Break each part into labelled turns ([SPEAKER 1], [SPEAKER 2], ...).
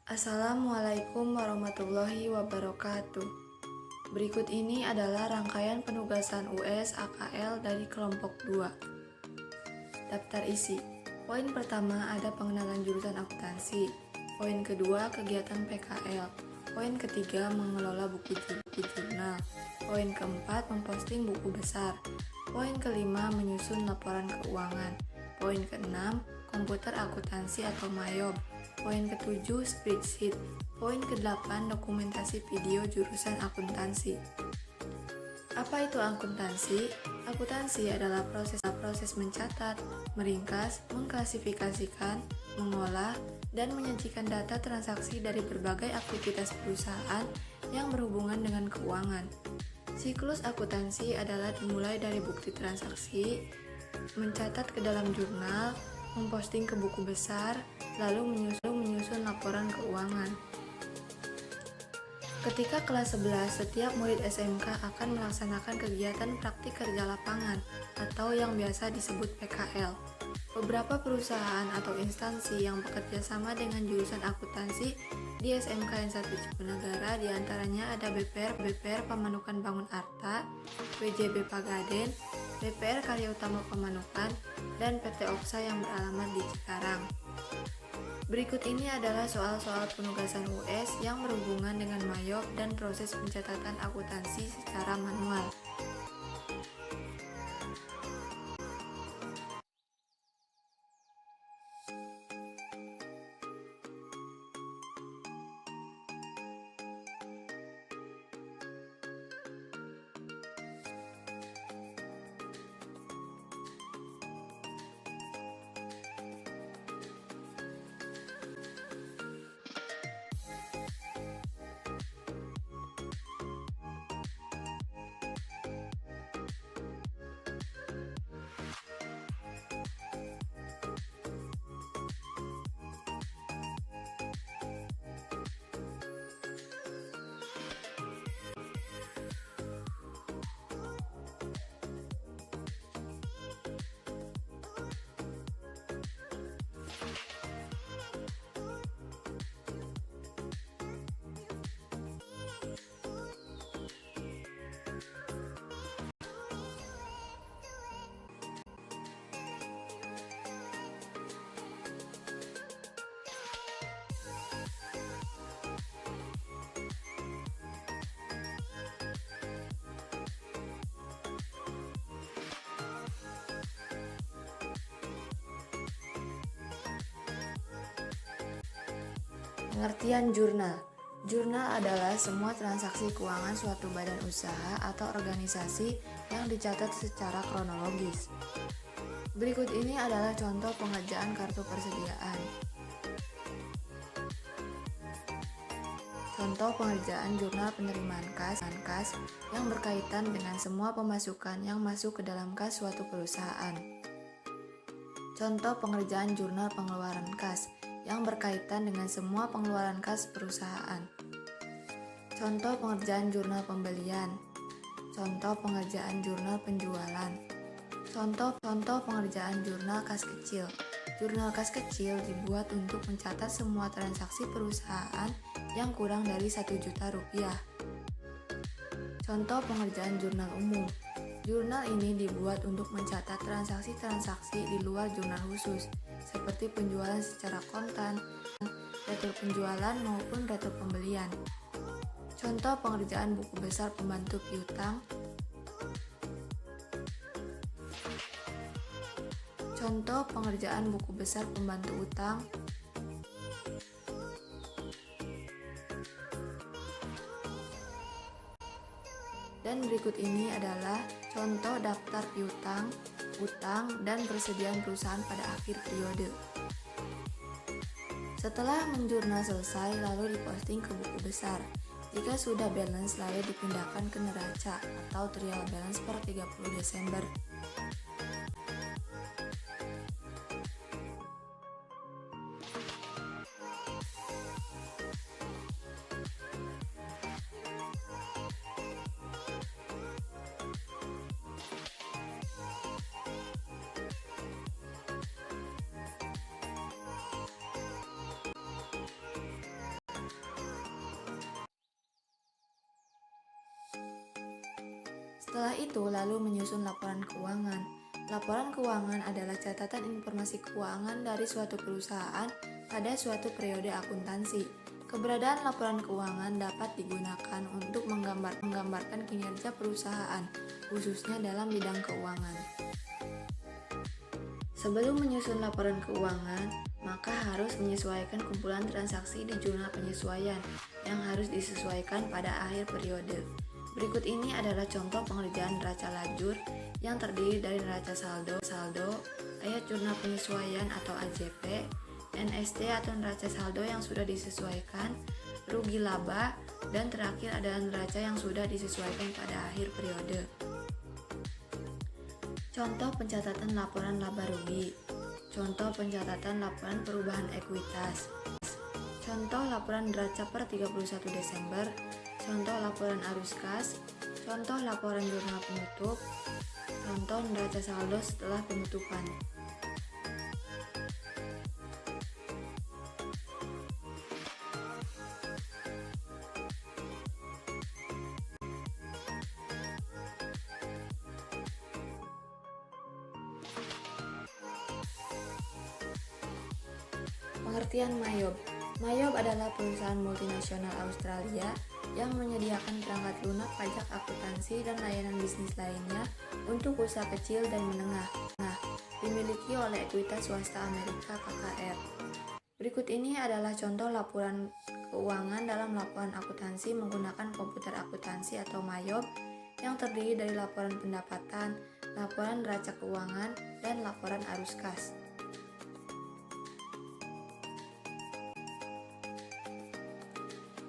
[SPEAKER 1] Assalamualaikum warahmatullahi wabarakatuh. Berikut ini adalah rangkaian penugasan US AKL dari kelompok 2. Daftar isi. Poin pertama ada pengenalan jurusan akuntansi. Poin kedua kegiatan PKL. Poin ketiga mengelola buku jurnal. Poin keempat memposting buku besar. Poin kelima menyusun laporan keuangan. Poin keenam komputer akuntansi atau MAYOB. Poin ketujuh spreadsheet. Poin ke-8 dokumentasi video jurusan akuntansi. Apa itu akuntansi? Akuntansi adalah proses mencatat, meringkas, mengklasifikasikan, mengolah, dan menyajikan data transaksi dari berbagai aktivitas perusahaan yang berhubungan dengan keuangan. Siklus akuntansi adalah dimulai dari bukti transaksi, mencatat ke dalam jurnal, memposting ke buku besar, lalu menyusun laporan keuangan. Ketika kelas 11, setiap murid SMK akan melaksanakan kegiatan praktik kerja lapangan atau yang biasa disebut PKL. Beberapa perusahaan atau instansi yang bekerja sama dengan jurusan akuntansi di SMK N1 Cipunagara diantaranya ada BPR Pamanukan Bangun Arta, WJB Pagaden, BPR Karya Utama Pamanukan, dan PT Oksa yang beralamat di Cikarang. Berikut ini adalah soal-soal penugasan US yang berhubungan dengan MAYOB dan proses pencatatan akuntansi secara manual. Pengertian jurnal. Jurnal adalah semua transaksi keuangan suatu badan usaha atau organisasi yang dicatat secara kronologis. Berikut ini adalah contoh pengerjaan kartu persediaan. Contoh pengerjaan jurnal penerimaan kas yang berkaitan dengan semua pemasukan yang masuk ke dalam kas suatu perusahaan. Contoh pengerjaan jurnal pengeluaran kas yang berkaitan dengan semua pengeluaran kas perusahaan. Contoh pengerjaan jurnal pembelian. Contoh pengerjaan jurnal penjualan. Contoh pengerjaan jurnal kas kecil. Jurnal kas kecil dibuat untuk mencatat semua transaksi perusahaan yang kurang dari 1 juta rupiah. Contoh pengerjaan jurnal umum. Jurnal ini dibuat untuk mencatat transaksi-transaksi di luar jurnal khusus, seperti penjualan secara kontan, retur penjualan maupun retur pembelian. Contoh pengerjaan buku besar pembantu piutang. Contoh pengerjaan buku besar pembantu utang. Dan berikut ini adalah contoh daftar piutang, utang, dan persediaan perusahaan pada akhir periode. Setelah menjurnal selesai, lalu diposting ke buku besar. Jika sudah balance, lalu dipindahkan ke neraca atau trial balance per 30 Desember. Setelah itu lalu menyusun laporan keuangan. Laporan keuangan adalah catatan informasi keuangan dari suatu perusahaan pada suatu periode akuntansi. Keberadaan laporan keuangan dapat digunakan untuk menggambarkan kinerja perusahaan, khususnya dalam bidang keuangan. Sebelum menyusun laporan keuangan, maka harus menyesuaikan kumpulan transaksi di jurnal penyesuaian yang harus disesuaikan pada akhir periode. Berikut ini adalah contoh pengerjaan neraca lajur yang terdiri dari neraca saldo, ayat jurnal penyesuaian atau AJP, NST atau neraca saldo yang sudah disesuaikan, rugi laba, dan terakhir adalah neraca yang sudah disesuaikan pada akhir periode. Contoh pencatatan laporan laba rugi. Contoh pencatatan laporan perubahan ekuitas. Contoh laporan neraca per 31 Desember. Contoh laporan arus kas. Contoh laporan jurnal penutup. Contoh neraca saldo setelah penutupan. Pengertian Mayob. Mayob adalah perusahaan multinasional Australia yang menyediakan perangkat lunak pajak akuntansi dan layanan bisnis lainnya untuk usaha kecil dan menengah. Dimiliki oleh ekuitas swasta Amerika KKR. Berikut ini adalah contoh laporan keuangan dalam laporan akuntansi menggunakan komputer akuntansi atau Mayob yang terdiri dari laporan pendapatan, laporan neraca keuangan, dan laporan arus kas.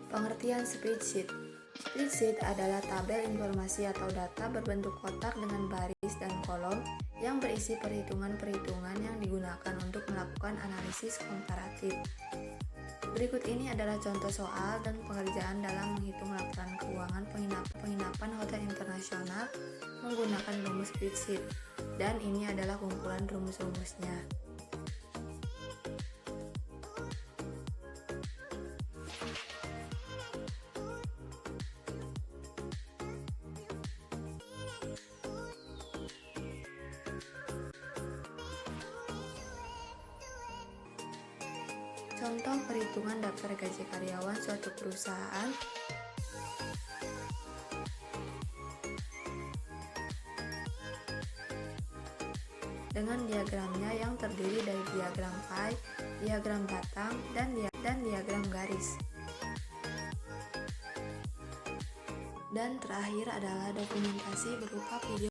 [SPEAKER 1] Pengertian spreadsheet. Spreadsheet adalah tabel informasi atau data berbentuk kotak dengan baris dan kolom yang berisi perhitungan-perhitungan yang digunakan untuk melakukan analisis komparatif. Berikut ini adalah contoh soal dan pengerjaan dalam menghitung laporan keuangan penginapan hotel internasional menggunakan rumus spreadsheet, dan ini adalah kumpulan rumus-rumusnya. Contoh perhitungan daftar gaji karyawan suatu perusahaan dengan diagramnya yang terdiri dari diagram pie, diagram batang, dan diagram garis. Dan terakhir adalah dokumentasi berupa video